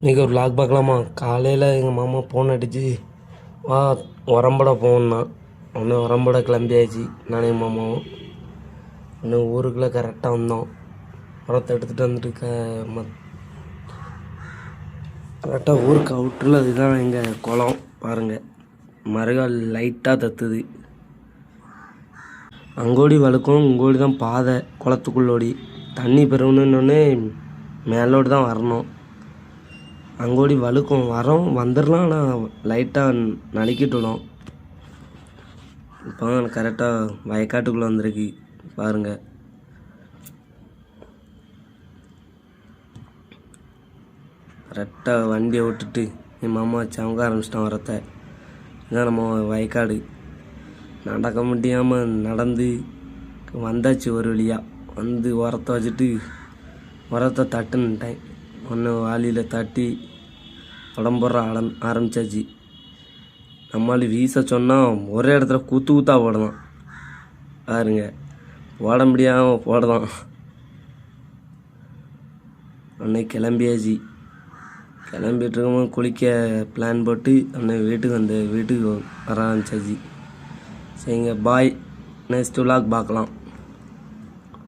இன்றைக்கி ஒரு vlog பார்க்கலாமா? காலையில் எங்கள் மாமா ஃபோன் அடித்து வா உரம்பட போகணுன்னா ஒன்று உரம்பட கிளம்பியாச்சு. நானே மாமாவும் இன்னும் ஊருக்குள்ளே கரெக்டாக வந்தோம். உரத்தை எடுத்துகிட்டு வந்துட்டு கரெக்டாக ஊருக்கு அவுட்டரில் இதுதான் எங்கள் குளம். பாருங்கள், மறுகால் லைட்டாக தத்துது. அங்கோடி வழுக்கும், இங்கோடி தான் பாதை குளத்துக்குள்ளோடி. தண்ணி பெறணுன்னொன்னே மேலோடு தான் வரணும். அங்கோடி வழுக்கும், வரோம் வந்துடலாம். ஆனால் லைட்டாக நடுக்கிட்டுடும். இப்போ கரெக்டாக வயக்காட்டுக்குள்ளே வந்திருக்கு பாருங்கள். கரெக்டாக வண்டியை விட்டுட்டு என் மாமா சமக்க ஆரம்பிச்சிட்டான் வரத்தை. இதுதான் நம்ம வயக்காடு. நடக்க முடியாமல் நடந்து வந்தாச்சு. ஒரு வழியாக வந்து உரத்தை வச்சுட்டு உரத்தை தட்டுன்னுட்டேன். ஒன்று வாளியில் தட்டி உடம்புற ஆரம்பித்தாச்சு. நம்மளால் வீச சொன்னால் ஒரே இடத்துல குத்தா போடலாம் பாருங்க. போட முடியாமல் போடலாம். அன்னைக்கு கிளம்பியாச்சு. கிளம்பிட்டு இருக்கும்போது குளிக்க பிளான் போட்டு அன்னைக்கு வீட்டுக்கு வர ஆரம்பிச்சாச்சு. சரிங்க, பாய். நெக்ஸ்ட் vlog பார்க்கலாம்.